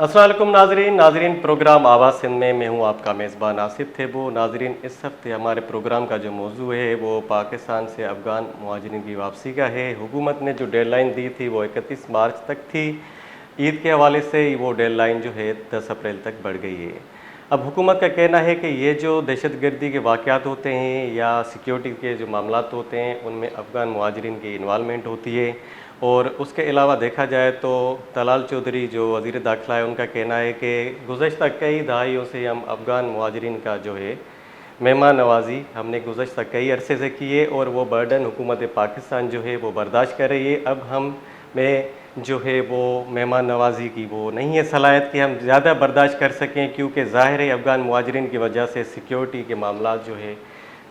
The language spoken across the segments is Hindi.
अस्सलाम वालेकुम नाजरीन नाजरीन प्रोग्राम आवाज़ सिंध में मैं हूँ आपका मेज़बान आसिफ थेबो। नाजरीन इस हफ्ते हमारे प्रोग्राम का जो मौजू है वो पाकिस्तान से अफ़गान मुहाजिरीन की वापसी का है। हुकूमत ने जो डेडलाइन दी थी वो 31 मार्च तक थी। ईद के हवाले से वो डेडलाइन जो है 10 अप्रैल तक बढ़ गई है। अब हुकूमत का कहना है कि ये जो दहशतगर्दी के वाक़यात होते हैं या सिक्योरिटी के जो मामलात होते हैं उनमें अफ़गान मुहाजिरीन की इन्वॉल्वमेंट होती है। और उसके अलावा देखा जाए तो तलाल चौधरी जो वज़ीर दाखिला है उनका कहना है कि गुज़श्ता कई दहाइयों से हम अफ़गान मुहाजिरीन का जो है मेहमान नवाज़ी हमने गुज़श्ता कई अरसे से की है और वो बर्डन हुकूमत पाकिस्तान जो है वो बर्दाश्त कर रही है। अब हम में जो है वो मेहमान नवाज़ी की वो नहीं है सलाहियत कि हम ज़्यादा बर्दाश्त कर सकें, क्योंकि ज़ाहिर है अफ़गान मुहाजिरीन की वजह से सिक्योरिटी के मामला जो है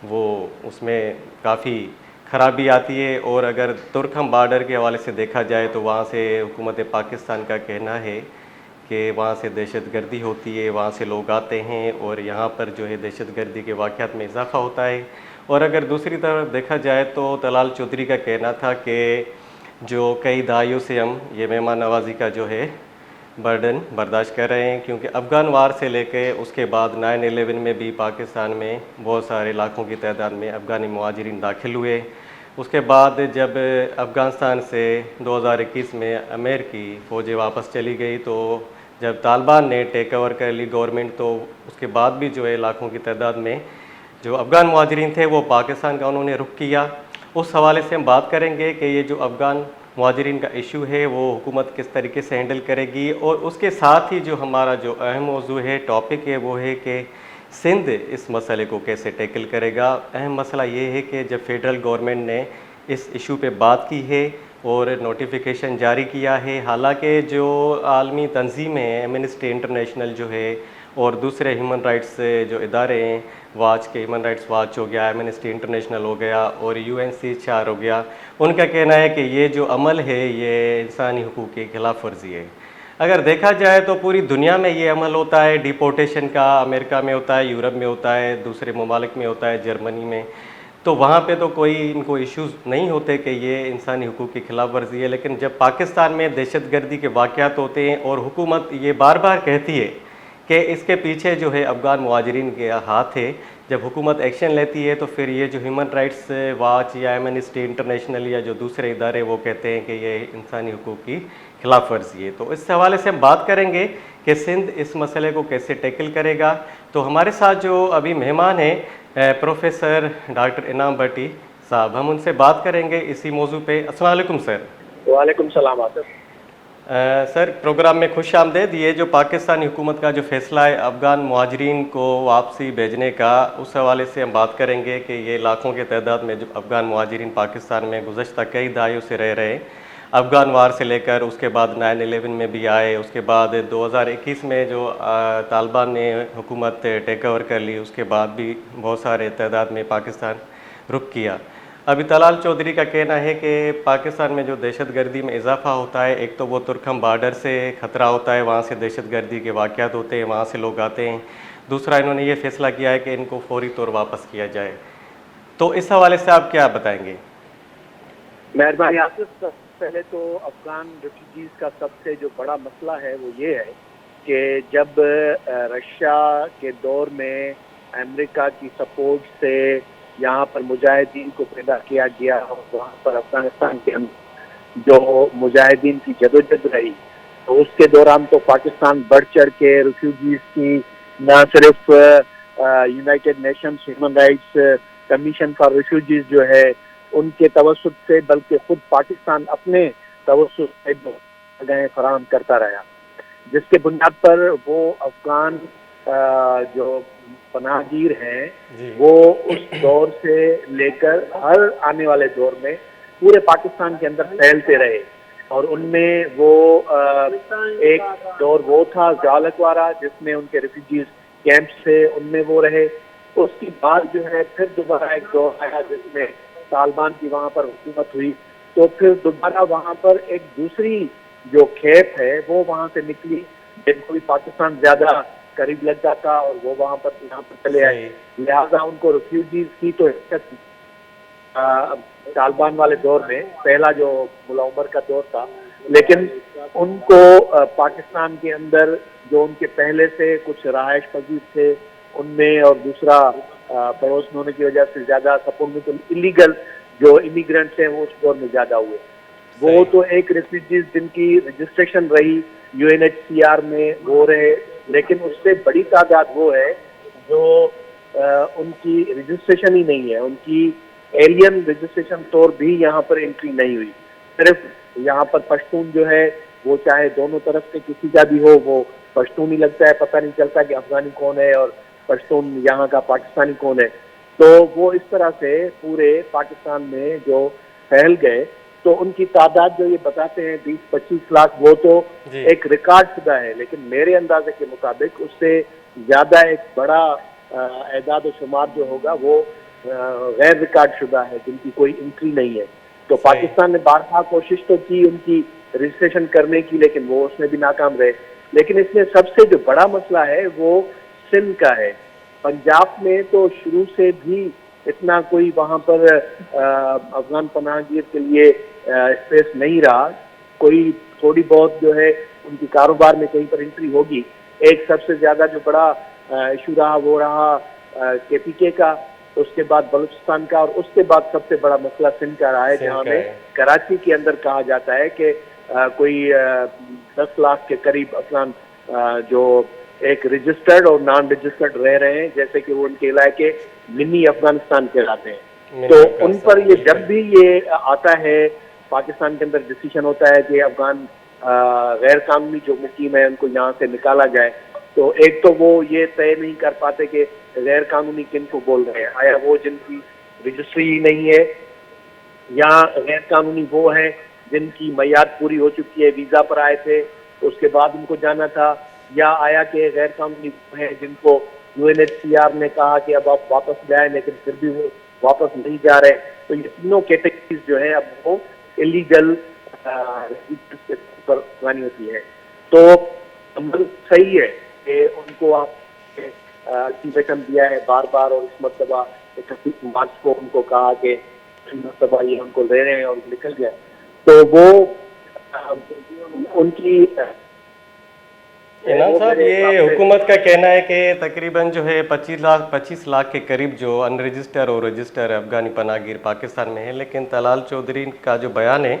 वो उसमें काफ़ी ख़राबी आती है। और अगर तुर्कम बार्डर के हवाले से देखा जाए तो वहाँ से हुकूमत पाकिस्तान का कहना है कि वहाँ से दहशतगर्दी होती है, वहाँ से लोग आते हैं और यहाँ पर जो है दहशतगर्दी के वाक़यात में इजाफ़ा होता है। और अगर दूसरी तरफ देखा जाए तो तलाल चौधरी का कहना था कि जो कई दहाइयों से हम ये मेहमान नवाज़ी का जो है बर्डन बर्दाश्त कर रहे हैं, क्योंकि अफ़गान वार से लेके उसके बाद 9/11 में भी पाकिस्तान में बहुत सारे लाखों की तादाद में अफ़गानी मुहाजिरीन दाखिल हुए। उसके बाद जब अफ़गानिस्तान से 2021 में अमेरिकी फ़ौजें वापस चली गई, तो जब तालिबान ने टेक ओवर कर ली गवर्नमेंट, तो उसके बाद भी जो है लाखों की तादाद में जो अफ़गान मुहाजिरीन थे वो पाकिस्तान का उन्होंने रुख किया। उस हवाले से हम बात करेंगे कि ये जो अफ़गान मुहाजिरीन का इशू है वो हुकूमत किस तरीके से हैंडल करेगी। और उसके साथ ही जो हमारा जो अहम मौजू है, टॉपिक है, वो है कि सिंध इस मसले को कैसे टैकल करेगा। अहम मसला ये है कि जब फेडरल गवर्नमेंट ने इस इशू पे बात की है और नोटिफिकेशन जारी किया है, हालांकि जो आलमी तंजीमें हैं, एमनेस्टी इंटरनेशनल जो है और दूसरे ह्यूमन राइट्स जो इदारे हैं, वाच के ह्यूमन राइट्स वाच हो गया, एमनेस्टी इंटरनेशनल हो गया और UNHCR हो गया, उनका कहना है कि ये जो अमल है ये इंसानी हुकूक की खिलाफ वर्जी है। अगर देखा जाए तो पूरी दुनिया में ये अमल होता है डिपोर्टेशन का। अमेरिका में होता है, यूरोप में होता है, दूसरे ममालिक में होता है, जर्मनी में। तो वहाँ पे तो कोई इनको इश्यूज़ नहीं होते कि ये इंसानी हुकूक की खिलाफ वर्जी है। लेकिन जब पाकिस्तान में दहशतगर्दी के वाक़यात होते हैं और हुकूमत ये बार बार कहती है कि इसके पीछे जो है अफ़गान मुहाजिरीन के हाथ है, जब हुकूमत एक्शन लेती है तो फिर ये जो ह्यूमन राइट्स वाच या एमनेस्टी इंटरनेशनल या जो दूसरे इदारे वो कहते हैं कि ये इंसानी हुकूक की खिलाफ वर्जी है। तो इस हवाले से हम बात करेंगे कि सिंध इस मसले को कैसे टैकल करेगा। तो हमारे साथ जो अभी मेहमान हैं प्रोफेसर डॉक्टर इनाम भट्टी साहब, हम उनसे बात करेंगे इसी मौजू पे। अस्सलाम वालेकुम सर। वालेकुम सलाम आसिफ। सर प्रोग्राम में खुश आमदेद। ये जो पाकिस्तानी हुकूमत का जो फैसला है अफ़गान मुहाजिरीन को वापसी भेजने का, उस हवाले से हम बात करेंगे कि ये लाखों के तादाद में जो अफ़गान मुहाजिरीन पाकिस्तान में गुज़श्ता कई दहाइयों से रह रहे हैं, अफ़गान वार से लेकर उसके बाद 9/11 में भी आए, उसके बाद 2021 में जो तालिबान ने हुकूमत टेक ओवर कर ली, उसके बाद भी बहुत सारे तादाद में पाकिस्तान रुख किया। अभी तलाल चौधरी का कहना है कि पाकिस्तान में जो दहशतगर्दी में इजाफा होता है, एक तो वो तुर्कम बार्डर से ख़तरा होता है, वहाँ से दहशतगर्दी के वाक़यात होते हैं, वहाँ से लोग आते हैं। दूसरा इन्होंने ये फैसला किया है कि इनको फौरी तौर वापस किया जाए। तो इस हवाले से आप क्या बताएंगे? मेहरबानी आसिफ। पहले तो अफगान रेफ्यूजीज का सबसे जो बड़ा मसला है वो ये है कि जब रशिया के दौर में अमेरिका की सपोर्ट से यहाँ पर मुजाहिदीन को पैदा किया गया और वहाँ पर अफगानिस्तान के अंदर जो मुजाहिदीन की जदोजहद रही, तो उसके दौरान तो पाकिस्तान बढ़ चढ़ के रेफ्यूजीज की न सिर्फ United Nations human rights commission for refugees जो है उनके तवस्सुत से, बल्कि खुद पाकिस्तान अपने तवस्सुत से जगहें फराहम करता रहा, जिसके बुनियाद पर वो अफगान जो पनाहगीर हैं वो उस दौर से लेकर हर आने वाले दौर में पूरे पाकिस्तान के अंदर फैलते रहे। और उनमें वो एक दौर वो था जालक वाला जिसमें उनके रेफ्यूजीज कैंप से उनमें वो रहे। उसके बाद जो है फिर दोबारा एक दौर आया जिसमें तालिबान की वहाँ पर हुकूमत हुई, तो फिर दोबारा वहाँ पर एक दूसरी जो खेप है वो वहाँ से निकली, जिनको भी पाकिस्तान ज्यादा करीब लग जाता और वो वहाँ पर यहाँ पर चले आए। लिहाजा उनको रेफ्यूजीज की तो तालिबान वाले दौर में, पहला जो मुल्ला उमर का दौर था लेकिन उनको पाकिस्तान के अंदर जो उनके पहले से कुछ रहायश पजीर थे उनमें, और दूसरा पड़ोस में होने की वजह से ज्यादा सपोर्ट में, तो इलीगल जो इमिग्रेंट्स हैं वो उस दौर में ज्यादा हुए। वो तो एक रेफ्यूजीज जिनकी रजिस्ट्रेशन रही यूएनएचसीआर में वो रहे, लेकिन उससे बड़ी तादाद वो है जो उनकी रजिस्ट्रेशन ही नहीं है, उनकी एलियन रजिस्ट्रेशन तौर भी यहाँ पर एंट्री नहीं हुई। सिर्फ यहाँ पर पश्तून जो है वो चाहे दोनों तरफ से किसी का भी हो वो पश्तून ही लगता है, पता नहीं चलता कि अफगानी कौन है और पश्तून यहाँ का पाकिस्तानी कौन है। तो वो इस तरह से पूरे पाकिस्तान में जो फैल गए, तो उनकी तादाद जो ये बताते हैं 20-25 लाख, वो तो एक रिकॉर्ड शुदा है, लेकिन मेरे अंदाजे के मुताबिक उससे ज्यादा एक बड़ा एदाद शुमार जो होगा वो गैर रिकॉर्ड शुदा है, जिनकी कोई एंट्री नहीं है। तो पाकिस्तान ने बारहा कोशिश तो की उनकी रजिस्ट्रेशन करने की, लेकिन वो उसमें भी नाकाम रहे। लेकिन इसमें सबसे जो बड़ा मसला है वो सिंध का है। पंजाब में तो शुरू से भी इतना कोई वहाँ पर अफगान पनाहगीर के लिए स्पेस नहीं रहा। कोई थोड़ी बहुत जो है उनकी कारोबार में कहीं पर एंट्री होगी। एक सबसे ज्यादा जो बड़ा इशू रहा वो रहा केपीके का, उसके बाद बलूचिस्तान का, और उसके बाद सबसे बड़ा मसला सिंध का रहा है, जहाँ में कराची के अंदर कहा जाता है कि कोई 10 लाख के करीब अफगान जो एक रजिस्टर्ड और नॉन रजिस्टर्ड रह रहे हैं, जैसे कि वो उनके इलाके मिनी अफगानिस्तान कहलाते हैं। तो उन पर ये जब भी ये आता है पाकिस्तान के अंदर डिसीजन होता है कि अफगान गैर कानूनी जो मुकीम है उनको यहाँ से निकाला जाए, तो एक तो वो ये तय नहीं कर पाते कि गैर कानूनी किन को बोल रहे हैं, आया वो जिनकी रजिस्ट्री ही नहीं है, या गैर कानूनी वो हैं जिनकी मयाद पूरी हो चुकी है, वीजा पर आए थे उसके बाद उनको जाना था, या आया कि गैर कानूनी है जिनको यूएनएचसीआर ने कहा कि अब आप वापस जाए लेकिन फिर भी वो वापस नहीं जा रहे। तो ये तीनों कैटेगरीज जो है अब वो इलीगल पर मानी होती है। तो अमल सही है कि उनको आप अल्टीमेटम दिया है बार बार, और इस मरतबा 31 मार्च को उनको कहा कि मरतबा ये उनको ले रहे हैं और निकल गया। तो वो उनकी इनाम साहब, ये हुकूमत का कहना है कि तकरीबन जो है 25 लाख के करीब जो अनरजिस्टर और रजिस्टर अफगानी पनाहगीर पाकिस्तान में है। लेकिन तलाल चौधरी का जो बयान है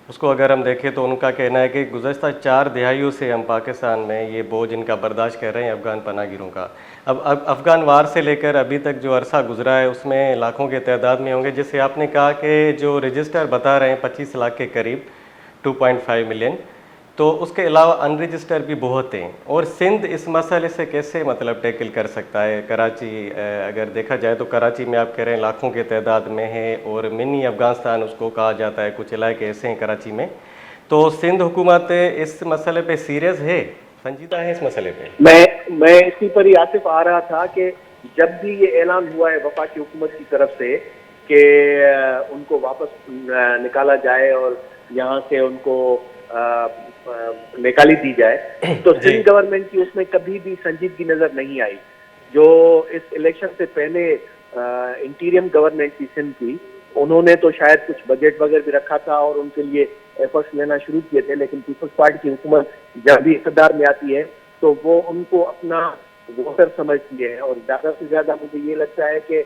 उसको अगर हम देखें तो उनका कहना है कि गुज़श्ता 4 दहाइयों से हम पाकिस्तान में ये बोझ इनका बर्दाश्त कर रहे हैं अफगान पनाहगीरों का। अब अफगान वार से लेकर अभी तक जो अरसा गुजरा है उसमें लाखों के तादाद में होंगे। जैसे आपने कहा कि जो रजिस्टर बता रहे हैं 25 लाख के करीब 2.5 मिलियन, तो उसके अलावा अनरजिस्टर भी बहुत हैं। और सिंध इस मसले से कैसे मतलब टैकल कर सकता है? कराची अगर देखा जाए तो कराची में आप कह रहे हैं लाखों के तादाद में है, और मिनी अफगानिस्तान उसको कहा जाता है, कुछ इलाके ऐसे हैं कराची में। तो सिंध हुकूमत इस मसले पे सीरियस है, संजीदा है इस मसले पे? मैं इसी पर ही आसिफ आ रहा था कि जब भी ये ऐलान हुआ है वफाकी हुकूमत की तरफ से कि उनको वापस निकाला जाए और यहाँ से उनको निकाली दी जाए, तो सिंध गवर्नमेंट की उसमें कभी भी संजीदगी नजर नहीं आई। जो इस इलेक्शन से पहले इंटीरियम गवर्नमेंट थी सिंध की, उन्होंने तो शायद कुछ बजट वगैरह भी रखा था और उनके लिए एफर्ट्स लेना शुरू किए थे, लेकिन पीपल्स पार्टी की हुकूमत जब भी इक़्तिदार में आती है तो वो उनको अपना वोटर समझती है। और ज्यादा से ज्यादा मुझे ये लगता है कि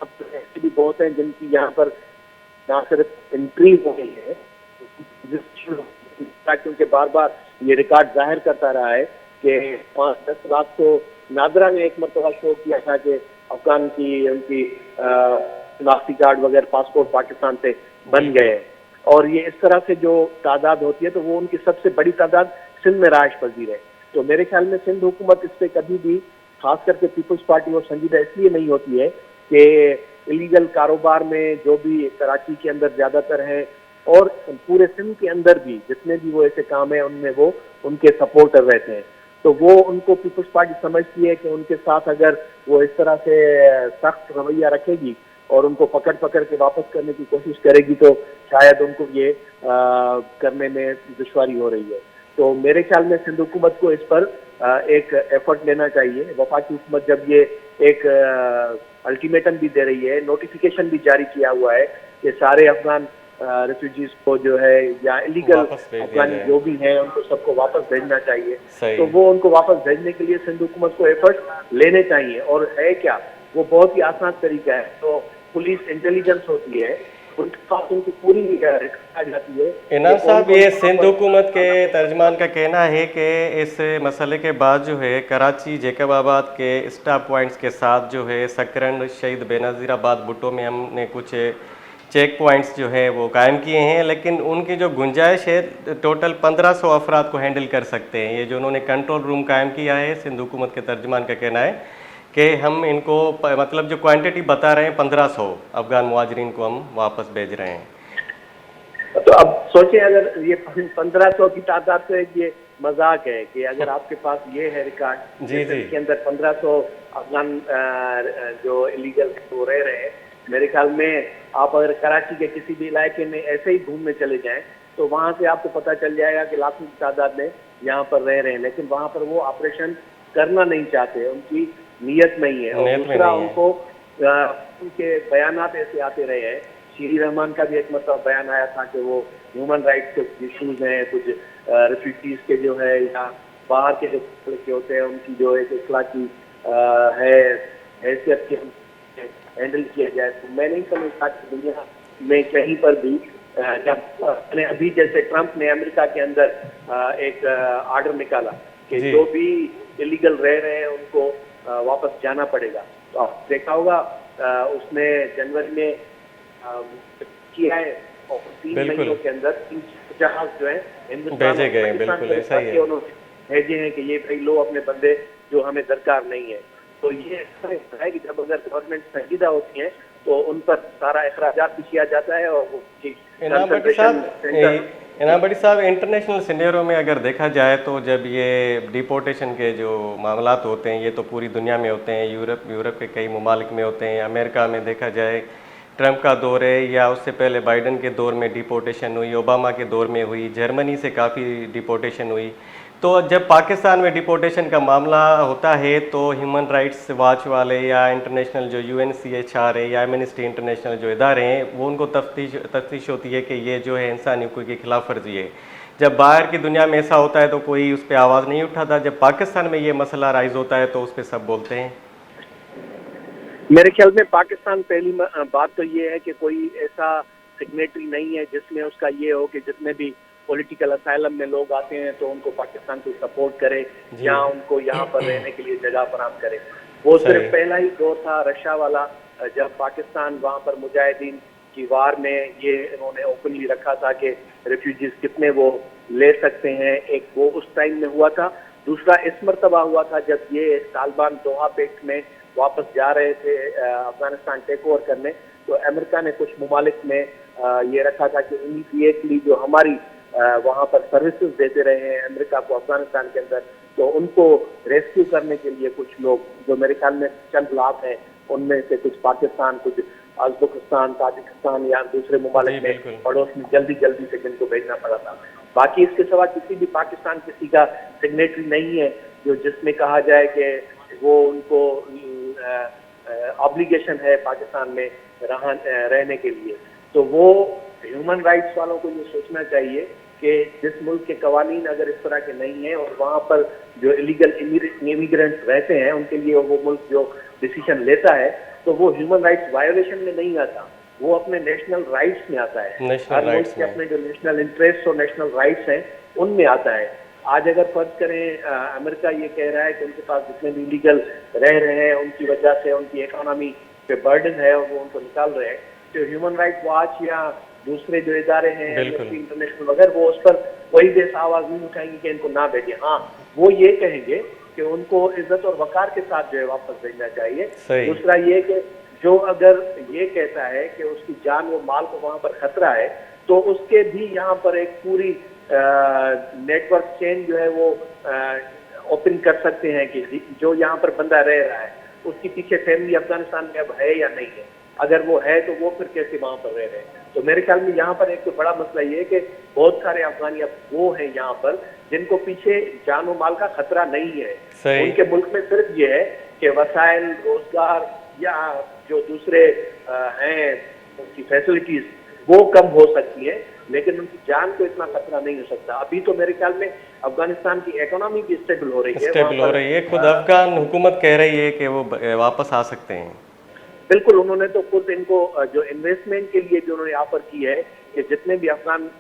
अब तो ऐसे भी बहुत हैं जिनकी यहाँ पर ना सिर्फ एंट्री हो गई है, क्योंकि बार बार ये रिकॉर्ड जाहिर करता रहा है कि 5-10 लाख तो नादरा ने एक मरतबा शो किया था कि अफगान की उनकी शनाख्ती कार्ड वगैरह पासपोर्ट पाकिस्तान से बन गए। और ये इस तरह से जो तादाद होती है तो वो उनकी सबसे बड़ी तादाद सिंध में राइश पजीर है। तो मेरे ख्याल में सिंध हुकूमत इस पर कभी भी खास करके पीपल्स पार्टी और संजीदा इसलिए नहीं होती है कि इलीगल कारोबार में जो भी कराची के अंदर ज्यादातर है और पूरे सिंध के अंदर भी जितने भी वो ऐसे काम है उनमें वो उनके सपोर्टर रहते हैं। तो वो उनको पीपल्स पार्टी समझती है कि उनके साथ अगर वो इस तरह से सख्त रवैया रखेगी और उनको पकड़ पकड़ के वापस करने की कोशिश करेगी तो शायद उनको ये करने में दुश्वारी हो रही है। तो मेरे ख्याल में सिंध हुकूमत को इस पर एक एफर्ट लेना चाहिए। वफाकी हुकूमत जब ये एक अल्टीमेटम भी दे रही है, नोटिफिकेशन भी जारी किया हुआ है कि सारे अफगान रेफ्यूजीज को जो है या इलीगल वापस भेज दिया अफगानी जाए। जो भी हैं उनको सबको वापस भेजना चाहिए। सही। तो वो उनको वापस भेजने के लिए सिंध हुकूमत को एफर्ट लेने चाहिए। और है क्या, वो बहुत ही आसान तरीका है। तो पुलिस इंटेलिजेंस होती है, उनके पास उनकी पूरी रिकॉर्ड आ जाती है। इनाम साहब, कौन-कौन ये कहाँ सिंध पर हुकूमत के तर्जमान का कहना है कि इस मसले के बाद जो है कराची जैकबाबाद के स्टॉप पॉइंट्स के साथ जो है सकरंड, शहीद बेनज़ीराबाद, भुट्टो में हमने कुछ चेक पॉइंट्स जो है वो कायम किए हैं, लेकिन उनकी जो गुंजाइश है टोटल 1500 अफराद को हैंडल कर सकते हैं। ये जो उन्होंने कंट्रोल रूम कायम किया है, सिंध हुकूमत के तर्जमान का कहना है कि हम इनको मतलब जो क्वांटिटी बता रहे हैं 1500 अफगान मुहाजिरीन को हम वापस भेज रहे हैं। तो अब सोचें, अगर ये 1500 की तादाद से ये मजाक है कि अगर आपके पास ये है रिकॉर्ड जी जी। के अंदर 1500 अफगान जो इलीगल वो रह रहे हैं, मेरे ख्याल में आप अगर कराची के किसी भी इलाके में ऐसे ही घूमने चले जाएं तो वहां से आपको पता चल जाएगा कि लाखों की तादाद में यहाँ पर रह रहे हैं, लेकिन वहां पर वो ऑपरेशन करना नहीं चाहते, उनकी नीयत नहीं है। और नीयत में दूसरा नहीं है। उनको उनके बयानात ऐसे आते रहे हैं। शीरी रहमान का भी एक मतलब बयान आया था कि वो ह्यूमन राइट्स के इश्यूज हैं, कुछ रिफ्यूजीज के जो है या बाहर के जो लड़के होते हैं उनकी जो एक इखलाकी है हैसियत के हैंडल किया जाए। तो मैं नहीं समझता कि दुनिया में कहीं पर भी जब अभी जैसे ट्रंप ने अमेरिका के अंदर एक आर्डर निकाला कि जी। जो भी इलीगल रह रहे हैं उनको वापस जाना पड़ेगा। तो आप देखा होगा उसने जनवरी में किया है और 3 बिल्कुल। महीनों के अंदर 350 जो है हिंदुस्तान भेजे और गए हैं, पाकिस्तान बिल्कुल के ऐसा ही साथ है। उन्होंने भेजे हैं कि ये भाई लो अपने बंदे जो हमें दरकार नहीं है। तो ये ऐसा है कि जब अगर गवर्नमेंट संजीदा होती है तो उन पर सारा अखराजात भी किया जाता है और वो इनाम भट्टी साहब, इनाम भट्टी साहब, इंटरनेशनल सिनेरियो में अगर देखा जाए तो जब ये डिपोर्टेशन के जो मामलात होते हैं ये तो पूरी दुनिया में होते हैं, यूरोप के कई ममालिक में होते हैं, अमेरिका में देखा जाए ट्रंप का दौर है या उससे पहले बाइडन के दौर में डिपोर्टेशन हुई, ओबामा के दौर में हुई, जर्मनी से काफ़ी डिपोर्टेशन हुई। तो जब पाकिस्तान में डिपोर्टेशन का मामला होता है तो ह्यूमन राइट्स वॉच वाले या इंटरनेशनल जो UNCHR है या एमनेस्टी इंटरनेशनल जो इदारे हैं वो उनको तफ्तीश होती है कि ये जो है इंसानी हुकूक की खिलाफ वर्जी है। जब बाहर की दुनिया में ऐसा होता है तो कोई उस पर आवाज़ नहीं उठाता, जब पाकिस्तान में ये मसला राइज होता है तो उस पर सब बोलते हैं। मेरे ख्याल में पाकिस्तान पहली बात तो ये है कि कोई ऐसा सिग्नेटरी नहीं है जिसमें उसका ये हो कि जितने भी पॉलिटिकल असाइलम में लोग आते हैं तो उनको पाकिस्तान को सपोर्ट करे या उनको यहाँ पर रहने के लिए जगह फराहम करे। वो सिर्फ पहला ही दौर था रशिया वाला, जब पाकिस्तान वहाँ पर मुजाहिदीन की वार में ये इन्होंने ओपनली रखा था कि रेफ्यूजीज कितने वो ले सकते हैं, एक वो उस टाइम में हुआ था। दूसरा इस मरतबा हुआ था जब ये तालिबान दोहा पैक्ट में वापस जा रहे थे अफगानिस्तान टेक ओवर करने, तो अमेरिका ने कुछ ममालिक में ये रखा था कि इमीडिएटली जो हमारी वहाँ पर सर्विसेज देते रहे हैं अमेरिका को अफगानिस्तान के अंदर, तो उनको रेस्क्यू करने के लिए कुछ लोग जो मेरे ख्याल में चंद लाख हैं उनमें से कुछ पाकिस्तान, कुछ अजबकिस्तान, ताजिकिस्तान या दूसरे ममालिक में पड़ोस में जल्दी से जिनको भेजना पड़ा था। बाकी इसके सिवा किसी भी पाकिस्तान किसी का सिग्नेटरी नहीं है जो जिसमें कहा जाए कि वो उनको ऑब्लिगेशन है पाकिस्तान में रहने के लिए। तो वो ह्यूमन राइट्स वालों को ये सोचना चाहिए कि जिस मुल्क के कवानीन अगर इस तरह के नहीं है और वहाँ पर जो इलीगल इमिग्रेंट्स रहते हैं उनके लिए वो मुल्क जो डिसीजन लेता है तो वो ह्यूमन राइट्स वायोलेशन में नहीं आता, वो अपने नेशनल राइट्स में आता है। हर मुल्क के अपने जो नेशनल इंटरेस्ट और नेशनल राइट्स हैं उनमें आता है। आज अगर फर्ज करें अमेरिका ये कह रहा है कि उनके पास जितने भी इलीगल रह रहे हैं उनकी वजह से उनकी इकोनॉमी पे बर्डन है और वो उनको निकाल रहे हैं, तो ह्यूमन राइट वॉच या दूसरे जो इदारे हैं इंटरनेशनल वगैरह वो उस पर कोई भी आवाज नहीं उठाएंगे कि इनको ना भेजें। हाँ, वो ये कहेंगे कि उनको इज्जत और वकार के साथ जो है वापस भेजना चाहिए। दूसरा ये कि जो अगर ये कहता है कि उसकी जान व माल को वहां पर खतरा है तो उसके भी यहाँ पर एक पूरी नेटवर्क चेन जो है वो ओपन कर सकते हैं कि जो यहाँ पर बंदा रह रहा है उसकी पीछे फैमिली अफगानिस्तान में अब है या नहीं है, अगर वो है तो वो फिर कैसे वहां पर रह रहे हैं। तो मेरे ख्याल में यहाँ पर एक तो बड़ा मसला ये है कि बहुत सारे अफगानी अब वो हैं यहाँ पर जिनको पीछे जान और माल का खतरा नहीं है। उनके मुल्क में सिर्फ ये है कि वसाइल, रोजगार या जो दूसरे हैं उनकी फैसिलिटीज वो कम हो सकती है, लेकिन उनकी जान को इतना खतरा नहीं हो सकता। अभी तो मेरे ख्याल में अफगानिस्तान की इकोनॉमी भी स्टेबल हो रही है, स्टेबल हो रही है, खुद अफगान हुकूमत कह रही है कि वो वापस आ सकते हैं। बिल्कुल, उन्होंने तो खुद इनको जो इन्वेस्टमेंट के लिए भी उन्होंने ऑफर की है कि जितने भी अफगान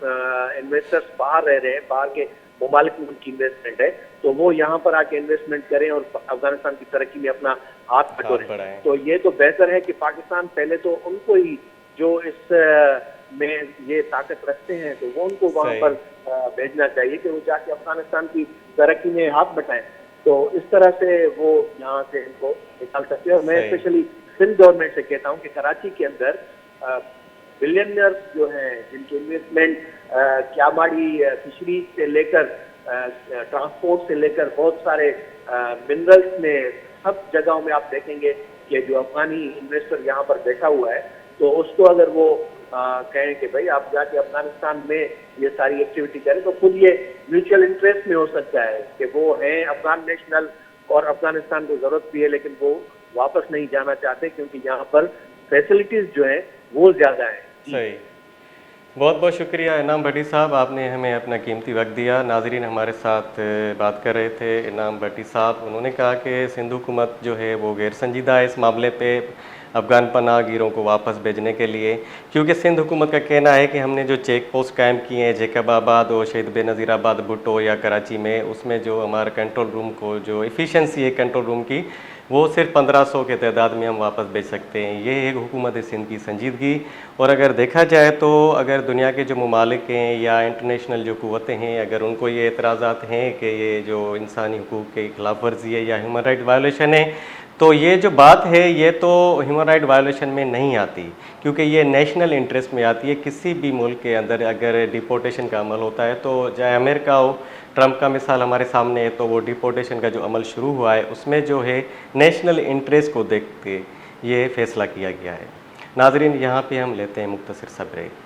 इन्वेस्टर्स बाहर रह रहे हैं, बाहर के ममालिक में उनकी इन्वेस्टमेंट है, तो वो यहाँ पर आके इन्वेस्टमेंट करें और अफगानिस्तान की तरक्की में अपना हाथ बटोरें। तो ये तो बेहतर है कि पाकिस्तान पहले तो उनको ही जो इस में ये ताकत रखते हैं, तो वो उनको वहाँ पर भेजना चाहिए कि वो जाके अफगानिस्तान की तरक्की में हाथ बटाएं। तो इस तरह से वो यहाँ से इनको निकाल सकते हैं। और मैं स्पेशली सिंध गवर्नमेंट से कहता हूँ कि कराची के अंदर बिलियनियर्स जो हैं, जिनकी इन्वेस्टमेंट क्यामाड़ी फिशरीज से लेकर ट्रांसपोर्ट से लेकर बहुत सारे मिनरल्स में, सब जगहों में आप देखेंगे कि जो अफगानी इन्वेस्टर यहाँ पर बैठा हुआ है, तो उसको अगर वो कहें कि भाई आप जाके अफगानिस्तान में ये सारी एक्टिविटी करें, तो खुद ये म्यूचुअल इंटरेस्ट में हो सकता है कि वो हैं अफगान नेशनल और अफगानिस्तान को जरूरत भी है, लेकिन वो वापस नहीं जाना चाहते क्योंकि यहाँ पर फैसिलिटीज जो हैं वो ज्यादा है। सही, बहुत बहुत शुक्रिया इनाम भट्टी साहब, आपने हमें अपना कीमती वक्त दिया। नाजरीन हमारे साथ बात कर रहे थे इनाम भट्टी साहब। उन्होंने कहा कि सिंध हुकूमत जो है वो गैर संजीदा है इस मामले पे अफ़गान पनाहगीरों को वापस भेजने के लिए, क्योंकि सिंध हुकूमत का कहना है कि हमने जो चेक पोस्ट कायम किए हैं जैकबाबाद और शहीद बेनज़ीराबाद भुट्टो या कराची में, उसमें जो हमारा कंट्रोल रूम को जो एफिशिएंसी है कंट्रोल रूम की, वो सिर्फ 1500 के तादाद में हम वापस भेज सकते हैं। ये है हुकूमत सिंध की संजीदगी। और अगर देखा जाए तो अगर दुनिया के जो ममालिक हैं या इंटरनेशनल जो क़ुव्वतें हैं, अगर उनको ये एतराज़ात हैं कि ये जो इंसानी हुकूक़ की खिलाफ वर्जी है या ह्यूमन राइट वायलेशन है, तो ये जो बात है ये तो ह्यूमन राइट वायलेशन में नहीं आती, क्योंकि ये नेशनल इंटरेस्ट में आती है। किसी भी मुल्क के अंदर अगर डिपोर्टेशन का अमल होता है, तो चाहे अमेरिका हो, ट्रंप का मिसाल हमारे सामने है, तो वो डिपोर्टेशन का जो अमल शुरू हुआ है उसमें जो है नेशनल इंटरेस्ट को देख के ये फ़ैसला किया गया है। नाज़रीन यहाँ पे हम लेते हैं मुख्तसर सा ब्रेक।